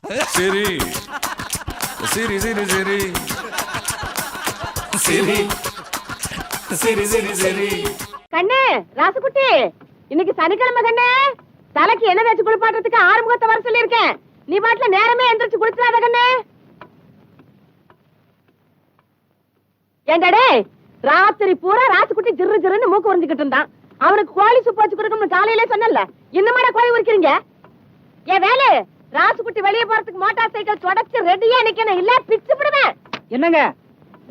சரி சரி சரி சரி சரி சரி சரி சரி. கண்ணு ராசுகுட்டி, இன்னைக்கு சனிக்கிழமை கண்ணு. தலைக்கு என்ன வச்சு குளிப்பாட்டுறதுக்கு ஆறுமுகத்தை வர சொல்லியிருக்கேன். நீ பாட்டுல நேரமே எந்திரிச்சு குளிச்சிடாத கண்ணு. ஏண்டடே, ராத்திரி பூரா ராசுகுட்டி ஜிரு ஜிருன்னு மூக்கு உறிஞ்சுக்கிட்டு இருந்தான். அவனுக்கு கோழி சூப்பு வச்சு கொடுக்கணும்னு காலையிலே சொன்னல. இன்னுமாடா கோழி உரிக்கிறீங்க? ஏன் வேலு, ராசுகுட்டி வெளியே போறதுக்கு மோட்டார் சைக்கிள் தொடச்சு ரெடியா நிக்கணும், இல்ல பிச்சு விடுவேன். என்னங்க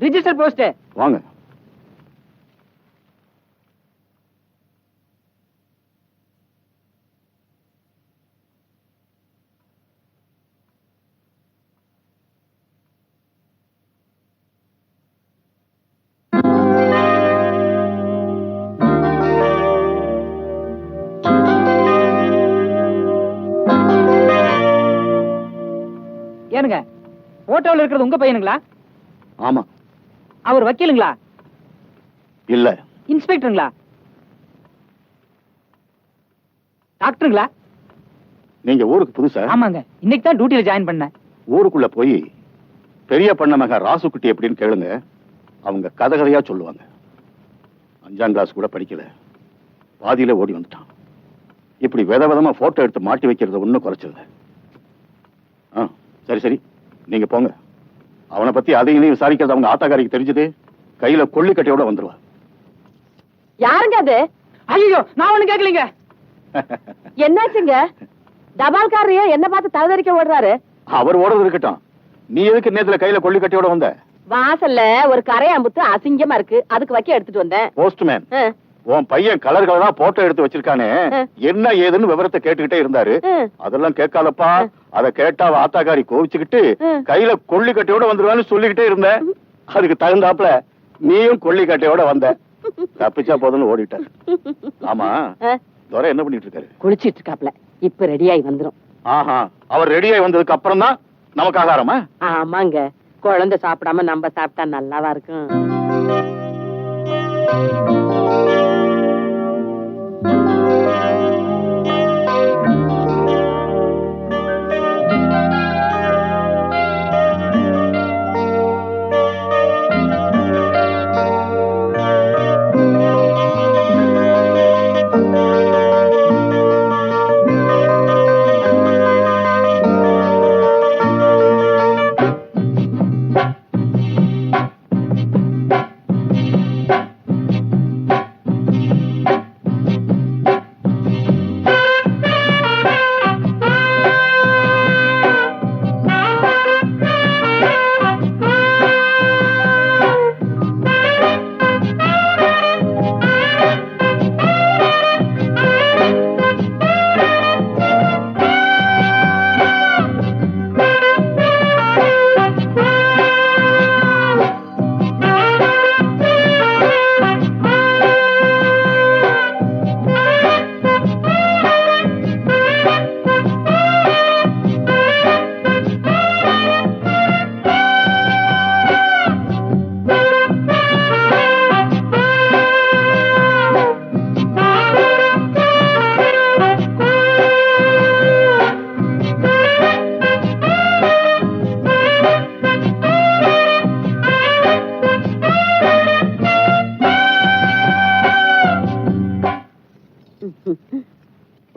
ரிஜிஸ்டர் போஸ்ட் வாங்க. ஏனுங்க போட்டோல இருக்கிறது உங்க பையனுங்களா? ஆமா. அவர் வக்கீலுங்களா? இல்ல. இன்ஸ்பெக்டருங்களா? டாக்டருங்களா? நீங்க ஊருக்கு புதுசா? ஆமாங்க, இன்னைக்கு தான் டியூட்டில ஜாயின் பண்ணேன். ஊருக்குள்ள போய் பெரிய பண்ண மக ராசுக்குட்டி எப்படின்னு கேளுங்க. அவங்க கதை கதையா சொல்லுவாங்க. 5ஆம் கிளாஸ் கூட படிக்கல, பாதியில ஓடி வந்துட்டான். இப்படி விதவிதமா போட்டோ எடுத்து மாட்டி வைக்கிறது ஒன்னும் குறைச்சல. சரி சரி, நீங்க போங்க. அவனை பத்தி அதையும் விசாரிக்கிறது அவங்க ஆத்தாக்காரிக்கு தெரிஞ்சது, கையில கொள்ளிக்கட்டையோட வந்துருவா. யாருங்க அது? ஐயோ, நான் ஒண்ணு கேட்கலீங்க. என்னாச்சுங்க? தபால்காரரையே என்ன பார்த்து தகுதறிக்க ஓடுறாரு. அவர் ஓடுறது இருக்கட்டும், நீ எதுக்கு நேத்துல கையில கொள்ளிக்கட்டையோட வந்த? வாசல்ல ஒரு கரையாம்புத்து அசிங்கமா இருக்கு, அதுக்கு வைக்க எடுத்துட்டு வந்தேன். போஸ்ட்மேன், உன் பையன் கலர் கலரா போட்டோ எடுத்து வச்சிருக்கானே, என்ன ஏதுன்னு விவரத்தை கேட்டுக்கிட்டே இருந்தாரு. அதெல்லாம் கேட்காதப்பா, அத கேட்டா ஆத்தாக்காரி கோவிச்சுக்கிட்டு கையில கொள்ளிக்கட்டையோட வந்துருவான்னு சொல்லிக்கிட்டே இருந்தேன். அதுக்கு தகுந்தாப்புல நீயும் கொள்ளிக்கட்டையோட வந்த. தப்பிச்சா போதும்னு ஓடிட்டார். ஆமா, துரை என்ன பண்ணிட்டு இருக்காரு? குளிச்சிட்டு இருக்காப்ல, இப்ப ரெடியாகி வந்துரும். ஆஹா, அவர் ரெடியாகி வந்ததுக்கு அப்புறம் தான் நமக்கு ஆகாரமா? ஆமாங்க, குழந்தை சாப்பிடாம நம்ம சாப்பிட்டா நல்லாவா இருக்கும்.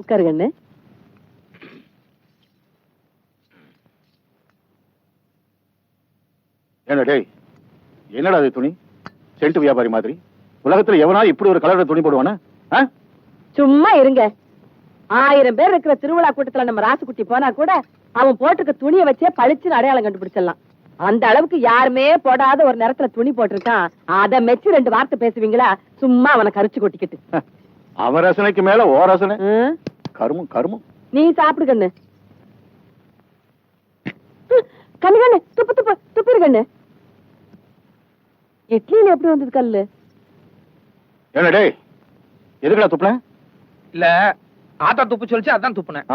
உட்காருங்கண்ணு. என்னடா அது துணி? சென்ட் வியாபாரி மாதிரி உலகத்துல எவனா இப்படி ஒரு கலர்ல துணி போடுவானா? சும்மா இருங்க. 1000 பேர் இருக்கிற திருவிழா கூட்டத்துல நம்ம ராசுக்குட்டி போனா கூட அவன் போட்டிருக்க துணியை வச்சே பளிச்சுன்னு அடையாளம் கண்டுபிடிச்சிடலாம். அந்த அளவுக்கு யாருமே போடாத ஒரு நேரத்துல துணி போட்டிருக்கான். அத மெச்சு 2 வார்த்தை பேசுவீங்களா? சும்மா அவனை கரிச்சு கொட்டிக்கிட்டு. அவன் ரசனைக்கு மேல ஓ ரசனை. கருமம் கருமம். நீ சாப்பிடு கண்ணு. கண்ணு கண்ணு துப்பு துப்பு துப்பிரு கண்ணு. இட்லியில எப்படி வந்தது கல்லு? என்னடே, எதுக்குடா துப்புன? இல்ல, ஆத்தா துப்பு சொல்லிச்சு, அதான் துப்புனேன்.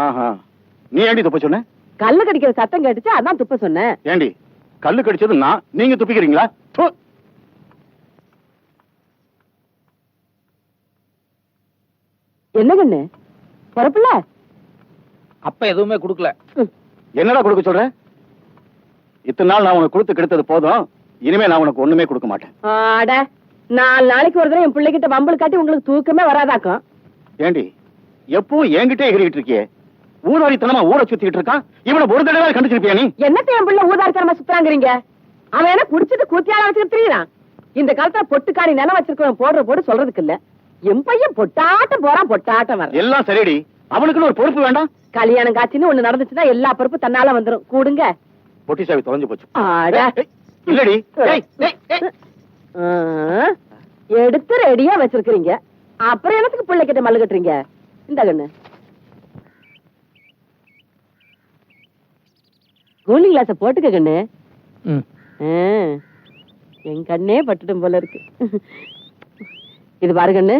நீ ஏண்டி துப்ப சொன்ன? கல்லு கடிக்கிற சத்தம் கேட்டுச்சு, அதான் துப்ப சொன்னேன். ஏண்டி, கல்லு கடிச்சது நான், நீங்க துப்பிக்கிறீங்களா? என்ன கண்ணு பொறப்புல? அப்ப எதுவுமே குடுக்கல. என்னடா கொடுக்க சொல்ற? இத்தனை நாள் நான் உனக்கு கொடுத்து கெடுத்தது போதும். இனிமே நான் உனக்கு ஒண்ணுமே கொடுக்க மாட்டேன். ஆட 4 நாளைக்கு ஒரு தடவை என் பிள்ளைகிட்ட வம்பல் காட்டி உங்களுக்கு தூக்கமே வராதாக்கும். ஏண்டி எப்பவும் என்கிட்டே எகிரிட்டு இருக்கியே? ஊதாரித்தனமா ஊரை சுத்திட்டு இருக்கான். இவனை ஒரு தடவை கண்டுச்சிருப்பியா நீ? என்னத்த என் பிள்ளை ஊதாரித்தனமா சுத்தாங்கிறீங்க? அவன் என்ன குடிச்சிட்டு கூத்தியால வச்சுட்டு திரியிறான். இந்த காலத்துல பொட்டுக்காணி நிலம் வச்சிருக்கவன் போடுற போடு சொல்றதுக்கு இல்ல. என் பையன் பொட்டாட்டம் போறான், பொட்டாட்டம் வர. எல்லாம் சரிடி, அவனுக்குன்னு ஒரு பொறுப்பு வேண்டாம்? கல்யாணம் காட்சின்னு ஒண்ணு நடந்துச்சுன்னா எல்லா பொறுப்பு தன்னால வந்துரும். கூடுங்க. பொட்டி சாவி தொலைஞ்சு போச்சு. ஆட இல்லடி, எடுத்து ரெடியா வச்சிருக்கீங்க. அப்புறம் என்னத்துக்கு பிள்ளை கிட்ட மல்லு கட்டுறீங்க? இந்த கண்ணு கூலிங் கிளாஸ போட்டுக்க கண்ணு. என் கண்ணே பட்டுட்டும் போல இருக்கு. இது பாரு கண்ணு,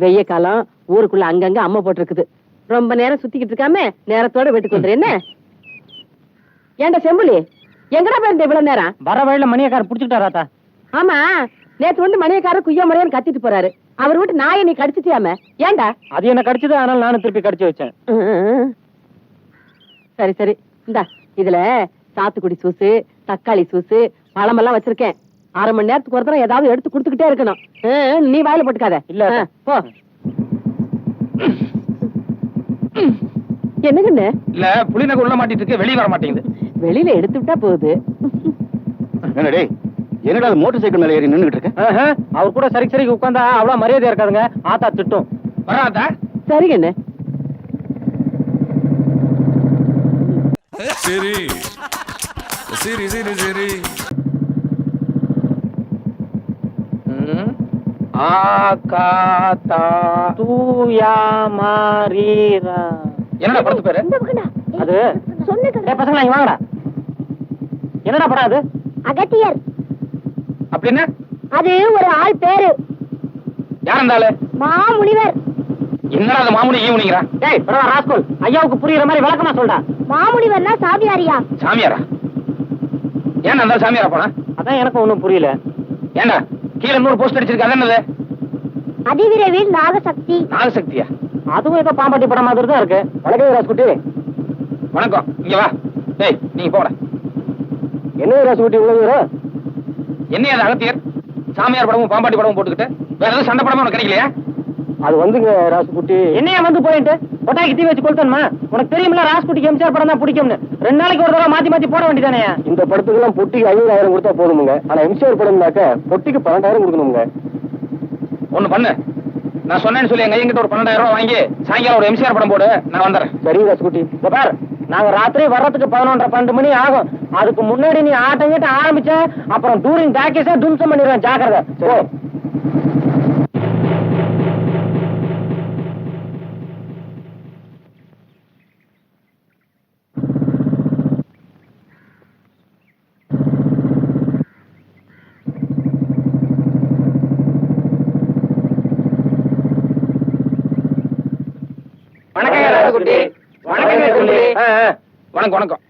வெய்ய காலம், ஊருக்குள்ள அங்கங்க அம்மா போட்டிருக்குது. ரொம்ப நேரம் சுத்திக்கிட்டு இருக்காம நேரத்தோட வீட்டுக்கு வந்துரு. என்ன ஏண்டா செம்புலி, எங்கடா போயிருந்த இவ்வளவு நேரம்? வர வழியில மணியக்காரர் புடிச்சுட்டாராத்தா? ஆமா, நேத்து வந்து மணியக்காரர் குய்யா முறையான்னு கத்திட்டு போறாரு. அவர் வீட்டு நாயை நீ கடிச்சிட்டியாம? ஏண்டா? அது என்ன கடிச்சது, அதனால நானும் திருப்பி கடிச்சு வச்சேன். சரி சரி, இந்தா இதுல சாத்துக்குடி சூசு, தக்காளி சூசு, பழமெல்லாம் வச்சிருக்கேன். 1/2 மணி நேரத்துக்கு ஒரு தடவை ஏதாவது எடுத்து கொடுத்துக்கிட்டே இருக்கணும். நீ வாயில போட்டுக்காத. இல்ல போ. என்னங்கண்ணு? இல்ல புளிநகர் உள்ள மாட்டிட்டு இருக்கு, வெளியே வர மாட்டேங்குது. வெளியில எடுத்து விட்டா போகுது. என்னடே, என்னடா மோட்டார் சைக்கிள் மேல ஏறி நின்னுகிட்டு இருக்க? அவர் கூட சரி சரி உட்காந்தா அவ்வளவு மரியாதையா இருக்காதுங்க. ஆத்தா திட்டும். வராதா? சரிங்கண்ணு. சரி சரி சரி சரி. என்னடா படத்து பேரு? அது பசங்களா இங்க வாங்கடா. என்னடா படம் அது? அகத்தியர். அப்படின்னா அது ஒரு ஆள் பேரு. யார் அந்த ஆளு? மாமுனிவர். என்னடா அது மாமுனி ஈவுனிங்கிறா? டேய் பரவா ராஸ்கோல், ஐயாவுக்கு புரியுற மாதிரி விளக்கமா சொல்றா. மாமுனிவர்னா சாமியாரியா? சாமியாரா? ஏன் அந்த சாமியாரா போனா? அதான் எனக்கு ஒண்ணும் புரியல. ஏண்டா கீழே 100 போஸ்ட் அடிச்சிருக்க, என்னது? அதிவிரைவில் நாகசக்தி. நாகசக்தியா? அதுவும் ஏதோ பாம்பாட்டி படம் மாதிரி தான் இருக்கு. வணக்கம் ராசுகுட்டி. வணக்கம். இங்க வா. டேய் நீங்க போட. என்ன ராசுகுட்டி இவ்வளவு தூரம்? என்ன அது அகத்தியர் சாமியார் படமும் பாம்பாட்டி படமும் போட்டுக்கிட்டு வேற ஏதாவது சண்டை படமும் உனக்கு கிடைக்கலையா? அது வந்துங்க ராசுகுட்டி. என்னையா வந்து போயிட்டு பொட்டாக்கி தீ வச்சு கொளுத்தணுமா? உனக்கு தெரியுமில்ல ராசுகுட்டிக்கு எம்ஜிஆர் படம் தான் பிடிக்கும்னு. 2 நாளைக்கு ஒரு தடவை மாத்தி மாத்தி போட வேண்டியதானே? இந்த படத்துக்கெல்லாம் பொட்டிக்கு 50,000 கொடுத்தா போதுமுங்க. ஆனா எம்ஜிஆர் படம்னாக்க பொட்டிக்கு 12,000 கொடுக்கணுங்க. ஒண்ணு பண்ணு, நான் சொன்னேன்னு சொல்லி எங்க எங்கிட்ட ஒரு 12,000 ரூபாய் வாங்கி சாயங்காலம் ஒரு எம்ஜிஆர் படம் போடு, நான் வந்துடுறேன். சரி ராசுகுட்டி. இப்ப பாரு, நாங்க ராத்திரி வர்றதுக்கு 11:30-12 மணி ஆகும். அதுக்கு முன்னாடி நீ ஆட்டம் கிட்ட ஆரம்பிச்ச அப்புறம் டூரிங் டாக்கேஸா தும்சம் பண்ணிடுவேன். ஜாக்கிரதை. போ. வணக்கம் வணக்கம்.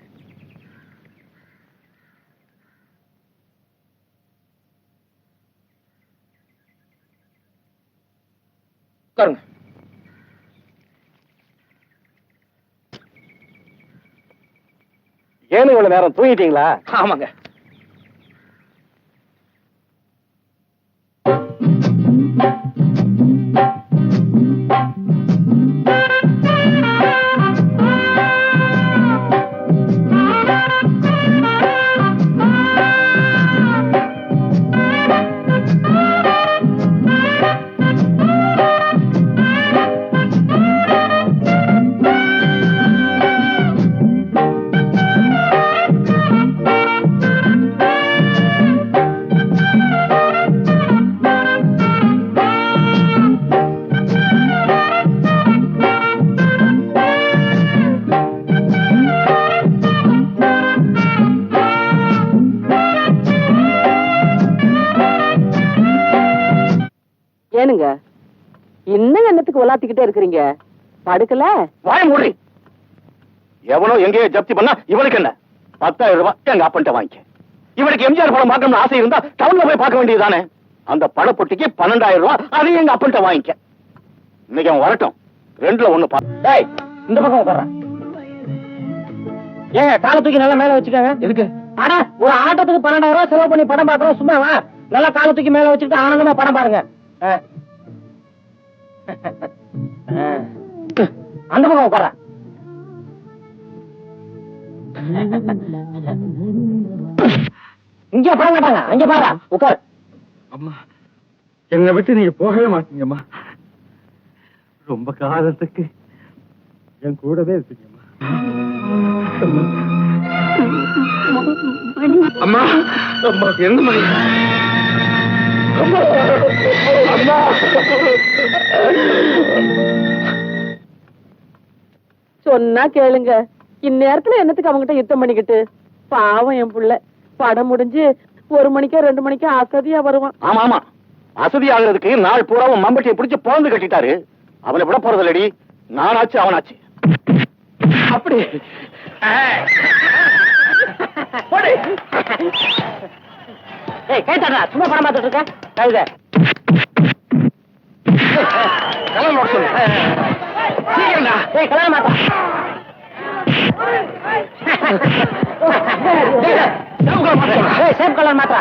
உட்காருங்க. ஏன்னு இவ்வளவு நேரம் தூங்கிட்டீங்களா? ஆமாங்க. ஏனுங்க இன்னும் என்னத்துக்கு உலாத்திக்கிட்டே இருக்கிறீங்க? படுக்கல? வாய மூடி. எவனோ எங்கேயோ ஜப்தி பண்ணா இவனுக்கு என்ன? 10,000 ரூபாய் எங்க அப்பன்ட்ட வாங்கிக்க. இவனுக்கு எம்ஜிஆர் படம் பார்க்கணும்னு ஆசை இருந்தா டவுன்ல போய் பார்க்க வேண்டியதுதானே? அந்த படப்பொட்டிக்கு 12,000 ரூபாய், அதையும் எங்க அப்பன்ட்ட வாங்கிக்க. இன்னைக்கு அவன் வரட்டும், 2ல 1 பா. டேய் இந்த பக்கம் உட்கார்றேன். ஏங்க காலை தூக்கி நல்லா மேல வச்சுக்கோங்க. எதுக்கு? அட ஒரு ஆட்டத்துக்கு 12,000 ரூபாய் செலவு பண்ணி படம் பாக்குறோம், சும்மாவா? நல்லா காலை தூக்கி மேல வச்சுக்கிட்டு ஆனந்தமா படம் பாருங்க. அந்த பக்கம் உட்கார. இங்க போக மாட்டாங்க, அங்க பாரு, உட்கார். அம்மா, என்னை விட்டு நீங்க போகவே மாட்டீங்கம்மா. ரொம்ப காலத்துக்கு என் கூடவே இருப்பீங்கம்மா. அம்மா, அம்மா, என்ன மணி? அம்மா, அம்மா. சொன்னா கேளுங்க, இந்நேரத்துல என்னத்துக்கு அவங்ககிட்ட யுத்தம் பண்ணிக்கிட்டு? பாவம் என் புள்ள, படம் முடிஞ்சு 1 மணிக்கோ 2 மணிக்கோ அசதியா வருவான். ஆமா ஆமா, அசதி ஆகுறதுக்கு நாள் பூராவும் மம்பட்டியை பிடிச்சு பொழந்து கட்டிட்டாரு. அவனை விட போறதில்லடி, நானாச்சு அவனாச்சு. அப்படி கேட்டாடா, சும்மா படம் பார்த்துட்டு இருக்க. கழுத கல்யாணம் சொல்லு. சீக்கிரம்டா. கல்யாணம் மாட்டா. சேப் கலர் மாட்டா.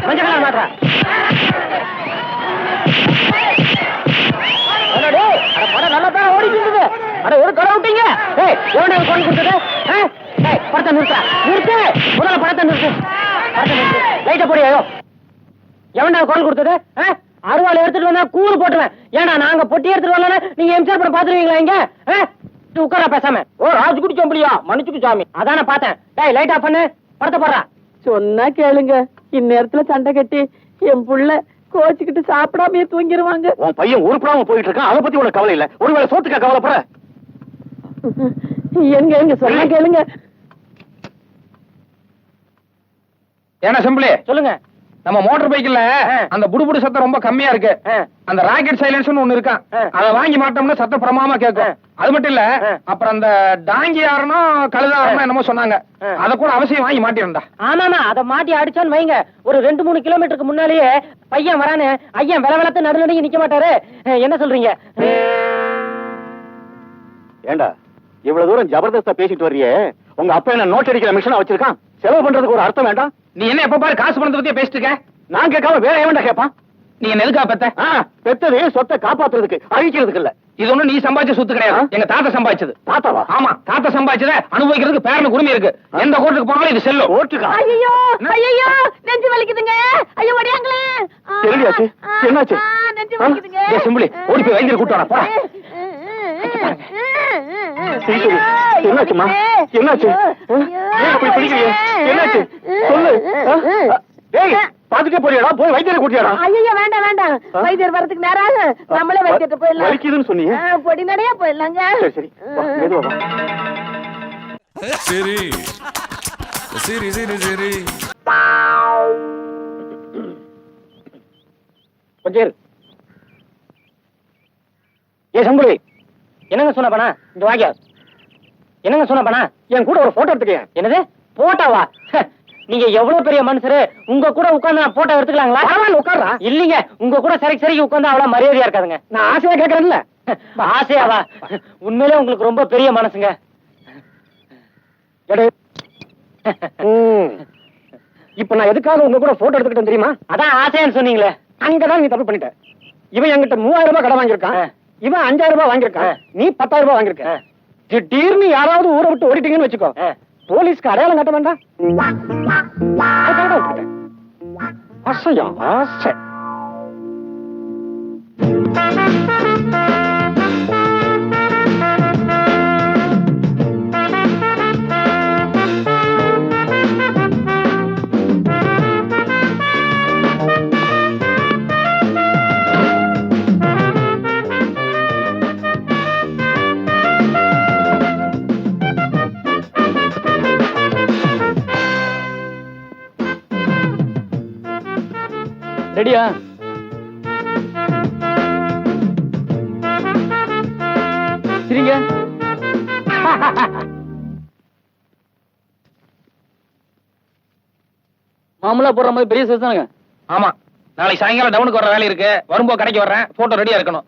மஞ்சள் மாட்டா. படம் நல்லா தான் ஓடிட்டு இருந்தது. அட ஒரு கடை விட்டீங்க. எவனே கொண்டு கொடுத்தது? படத்தை நிறுத்த நிறுத்து, முதல்ல படத்தை நிறுத்து. படத்தை நிறுத்து, லைட்டை போடியோ. எவன்டா கொண்டு கொடுத்தது? அருவாள் எடுத்துட்டு வந்தா கூறு போட்டுருவேன். ஏன்னா நாங்க பொட்டி எடுத்துட்டு வரல, நீங்க எம்ஜிஆர் படம் பாத்துருவீங்களா? இங்க உட்கார பேசாம. ஓ ராஜு குடிச்ச முடியா? மன்னிச்சுக்கு சாமி. அதான பார்த்தேன். டேய் லைட் ஆஃப் பண்ணு, படத்தை போடுறா. சொன்னா கேளுங்க, இந்நேரத்துல சண்டை கட்டி என் புள்ள கோச்சுக்கிட்டு சாப்பிடாமயே தூங்கிடுவாங்க. உன் பையன் உருப்படாம போயிட்டு இருக்கான், அதை பத்தி உனக்கு கவலை இல்ல. ஒருவேளை சோத்துக்கா கவலைப்படுற? எங்க சொன்னா கேளுங்க. ஏன்னா சிம்பிளே சொல்லுங்க. நம்ம மோட்டார் பைக்ல அந்த புடுபுடு சத்தம் ரொம்ப கம்மியா இருக்கு. அந்த ராக்கெட் சைலன்ஸ்னு ஒண்ணு இருக்கான், அதை வாங்கி மாட்டோம்னா சத்தம் பிரமாமா கேட்கும். அது மட்டும் இல்ல, அப்புறம் அந்த டாங்கி யாருனோ கழுதாரனோ என்னமோ சொன்னாங்க, அத கூட அவசியம் வாங்கி மாட்டிருந்தா. ஆமாமா, அத மாட்டி அடிச்சான்னு வைங்க, ஒரு 2-3 கிலோமீட்டருக்கு முன்னாலேயே பையன் வரானு ஐயன் வில விளத்து நடுநடுங்கி நிக்க மாட்டாரு. என்ன சொல்றீங்க? ஏண்டா இவ்வளவு தூரம் ஜபர்தஸ்தா பேசிட்டு வர்றியே, உங்க அப்பா என்ன நோட் அடிக்கிற மிஷினா வச்சிருக்கான்? செலவு பண்றதுக்கு ஒரு அர்த்தம் வேண்டாம்? நீ என்ன எப்ப பாரு காசு பணத்தை பத்தியே பேசிட்டு இருக்க? நான் கேட்காம வேற எவன்டா கேட்பான்? நீ என்ன எதுக்கா பெத்த? பெத்தது சொத்தை காப்பாத்துறதுக்கு, அழிக்கிறதுக்கு இல்ல. இது ஒண்ணு நீ சம்பாதிச்ச சொத்து கிடையாது, எங்க தாத்தா சம்பாதிச்சது. தாத்தாவா? ஆமா, தாத்தா சம்பாதிச்சத அனுபவிக்கிறதுக்கு பேரனுக்கு உரிமை இருக்கு. எந்த கோர்ட்டுக்கு போனாலும் இது செல்லும். ஓட்டுக்கா? ஐயோ ஐயோ, நெஞ்சு வலிக்குதுங்க. ஐயோ ஓடியாங்களே. என்னடியாச்சு? என்னாச்சு? நெஞ்சு வலிக்குதுங்க. ஏய் சிம்பிளி, ஓடி போய் வைத்தியர் கூட்டி வாடா, போடா. என்னாச்சுமா? என்னாச்சு? போய் பிடிக்கலையே, என்னாச்சு சொல்லு. டேய் பாத்துட்டே போறியாடா? போய் வைத்தியரை கூட்டியாடா. ஐயோ வேண்டாம் வேண்டாம், வைத்தியர் வரதுக்கு நேரம் ஆகும். நம்மளே வைத்தியர்ட்ட போயிடலாம். வலிக்குதுன்னு சொன்னீங்க. பொடி நடையா போயிடலாங்க. சரி சரி, மெதுவா வா. சரி சரி சரி சரி. கொஞ்சம் ஏ சம்புடி, என்னங்க சொன்ன பண்ணா? இந்த வாங்க. என்னங்க சொன்ன பண்ணா? என் கூட ஒரு போட்டோ எடுத்துக்க. என்னது போட்டோவா? நீங்க எவ்வளவு பெரிய மனுஷரு, உங்க கூட உட்கார்ந்து நான் போட்டோ எடுத்துக்கலாங்களா? உட்கார்றா. இல்லீங்க, உங்க கூட சரி உட்கார்ந்து அவ்வளவு மரியாதையா இருக்காதுங்க. நான் ஆசையா கேட்கறேன்ல. ஆசையாவா? உண்மையிலே உங்களுக்கு ரொம்ப பெரிய மனசுங்க. இப்ப நான் எதுக்காக உங்க கூட போட்டோ எடுத்துக்கிட்டேன் தெரியுமா? அதான் ஆசையான்னு சொன்னீங்களே, அங்கதான் நீ தப்பு பண்ணிட்ட. இவன் என்கிட்ட 3000 ரூபாய் கடன் வாங்கியிருக்கான், இவன் 5000 ரூபாய் வாங்கியிருக்கான், நீ 10000 ரூபாய் வாங்கியிருக்க. திடீர்னு யாராவது ஊரை விட்டு ஓடிட்டீங்கன்னு வச்சுக்கோ, போலீஸ்க்கு அடையாளம் காட்ட வேண்டாம். ஆசையா ஆசை. ரெடியா? சரிங்க. மாமூலா போடுற மாதிரி பெரிய சைஸ் தானுங்க. ஆமா, நாளைக்கு சாயங்காலம் டவுனுக்கு வர வேலை இருக்கு. வரும்போது கடைக்கு வர்றேன். போட்டோ ரெடியா இருக்கணும்.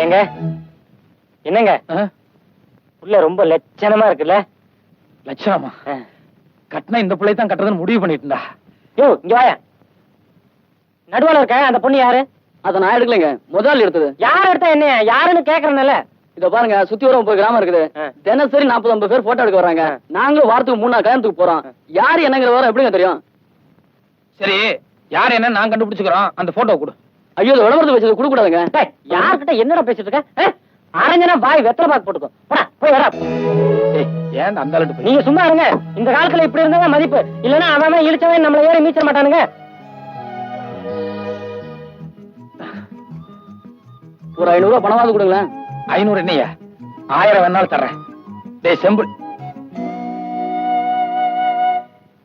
ஏங்க என்னங்க உள்ள ரொம்ப லட்சணமா இருக்குல்ல? லட்சணமா? கட்டினா இந்த பிள்ளை தான் கட்டுறதுன்னு முடிவு பண்ணிட்டுண்டா. யோ இங்க வாயா. நடுவுல இருக்க அந்த பொண்ணு யாரு? அத நான் எடுக்கலைங்க, முதல் எடுத்தது. யார் எடுத்தா என்ன? யாருன்னு கேக்குறேன்ல. இத பாருங்க, சுத்தி வர 30 கிராமம் இருக்குது. தினசரி 40-50 பேர் போட்டோ எடுக்க வர்றாங்க. நாங்களும் வாரத்துக்கு 3 நாள் கல்யாணத்துக்கு போறோம். யாரு என்னங்கிற வர எப்படிங்க தெரியும்? சரி, யார் என்ன நான் கண்டுபிடிச்சுக்கிறோம். அந்த போட்டோ கொடு. ஐயோ, இது விளம்பரத்தை வச்சது கொடுக்க கூடாதுங்க. யார்கிட்ட என்னடா பேசிட்டு இருக்க? அரஞ்சனா பாய் வெத்தலை பாக்கு போட்டுக்கோ. போடா போய் வரா. ஏன் அந்த ஆளு நீங்க சும்மா இருங்க. இந்த காலத்துல இப்படி இருந்தா மதிப்பு இல்லன்னா அவன் இழுச்சவன் நம்மள ஏறி மீச்ச மாட்டானுங்க. ஒரு 500 ரூபாய் பணமாவது கொடுங்களேன். 500 என்னையா? 1000 வேணாலும் தர்றேன். டேய் செம்பிள்,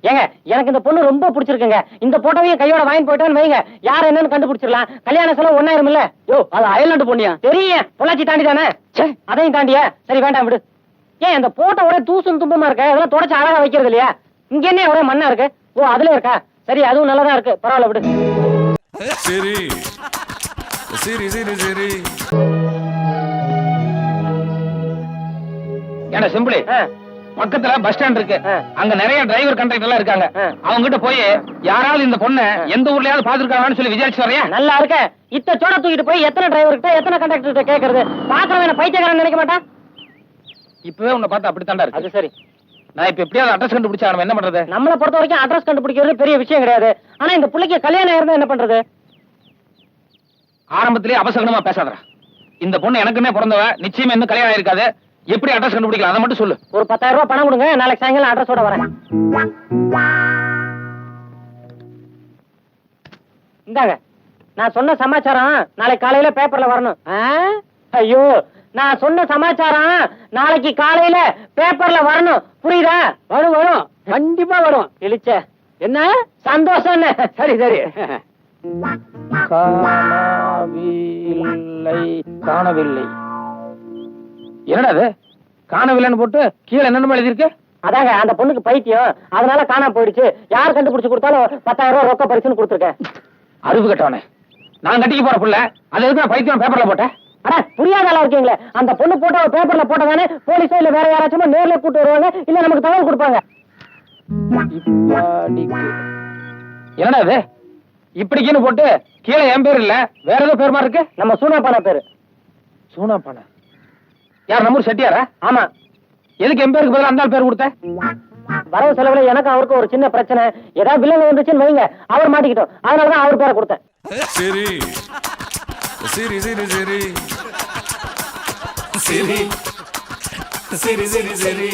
ஏங்க எனக்கு இந்த பொண்ணு ரொம்ப பிடிச்சிருக்குங்க. இந்த போட்டோவையும் கையோட வாங்கி போயிட்டான்னு வைங்க, யார் என்னன்னு கண்டுபிடிச்சிடலாம். கல்யாண செலவு 1000 இல்ல. யோ, அது அயல்நாட்டு பொண்ணியா? தெரியும், பொள்ளாச்சி தாண்டி தானே. அதையும் தாண்டியா? சரி வேண்டாம் விடு. ஏன் இந்த போட்டோ ஒரே தூசும் தும்பமா இருக்க? இதெல்லாம் தொடச்சு அழகா வைக்கிறது இல்லையா? இங்க என்ன ஒரே மண்ணா இருக்கு? ஓ, அதுல இருக்கா? சரி, அதுவும் நல்லதா இருக்கு, பரவாயில்ல விடு. சரி சரி சரி சரி. ஏன்னா செம்பிளி, பக்கத்துல பஸ் ஸ்டாண்ட் இருக்கு. அங்க நிறைய டிரைவர் கண்டக்டர் எல்லாம் இருக்காங்க. அவங்க கிட்ட போய் யாராவது இந்த பொண்ணை எந்த ஊர்லயாவது பாத்துருக்காங்கன்னு சொல்லி விசாரிச்சு வரையா? நல்லா இருக்க. இத்த சோட தூக்கிட்டு போய் எத்தனை டிரைவர் கிட்ட எத்தனை கண்டக்டர் கிட்ட கேக்குறது? பாக்குறவன் பைத்தியக்காரன் நினைக்க மாட்டான். இப்பவே உன்னை பார்த்தா அப்படித்தாண்டா இருக்கு. அது சரி, நான் இப்ப எப்படியாவது அட்ரஸ் கண்டுபிடிச்சா நம்ம என்ன பண்றது? நம்மளை பொறுத்த வரைக்கும் அட்ரஸ் கண்டுபிடிக்கிறது பெரிய விஷயம் கிடையாது. ஆனா இந்த பிள்ளைக்கு கல்யாணம் இருந்தா என்ன பண்றது? ஆரம்பத்திலேயே அபசகனமா பேசாதடா. இந்த பொண்ணு எனக்குன்னே பிறந்தவ, நிச்சயமா இன்னும் கல்யாணம் இருக்காது. எப்படி அட்ரஸ் கண்டுபிடிக்கலாம் அதை மட்டும் சொல்லு. ஒரு 10,000 ரூபாய் பணம் கொடுங்க, நாளைக்கு சாயங்காலம் அட்ரஸோட வரேன். இந்தாங்க, நான் சொன்ன சமாச்சாரம் நாளைக்கு காலையில பேப்பர்ல வரணும். ஐயோ, நான் சொன்ன சமாச்சாரம் நாளைக்கு காலையில பேப்பர்ல வரணும், புரியுதா? வரும் வரும், கண்டிப்பா வரும். இழிச்ச என்ன சந்தோஷம். சரி சரி. காணவில்லை. என்னடா அது காணவில்லைன்னு போட்டு கீழே என்னென்ன எழுதி இருக்கு? அதாங்க அந்த பொண்ணுக்கு பைத்தியம், அதனால காணாம போயிடுச்சு. யார் கண்டுபிடிச்சு கொடுத்தாலும் 10,000 ரூபாய் ரொக்க பரிசுன்னு கொடுத்துருக்கேன். அறிவு கட்டவனே, நான் கட்டிக்கு போற புள்ள அது எதுக்கு பைத்தியம் பேப்பர்ல போட்டேன்? அட புரியாத ஆளா இருக்கீங்களே. அந்த பொண்ணு போட்டோ பேப்பர்ல போட்டதானே போலீஸோ இல்ல வேற யாராச்சும் நேர்ல கூட்டு வருவாங்க, இல்ல நமக்கு தகவல் கொடுப்பாங்க. என்னடா இது இப்படிக்குன்னு போட்டு கீழே என் பேர் இல்ல வேற ஏதோ பேர் மாதிரி இருக்கு. நம்ம சூனாப்பான பேரு. சூனாப்பான யார்? நம்ம செட்டியாரா? ஆமா. எதுக்கு என் பேருக்கு பதிலா அந்த பேர் கொடுத்த? வரவு செலவுல எனக்கு அவருக்கு ஒரு சின்ன பிரச்சனை, ஏதாவது வில்லங்க வந்துச்சுன்னு வைங்க, அவர் மாட்டிக்கிட்டோம், அதனாலதான் அவர் பேரை கொடுத்தேன். சரி சரி சரி சரி சரி சரி சரி சரி.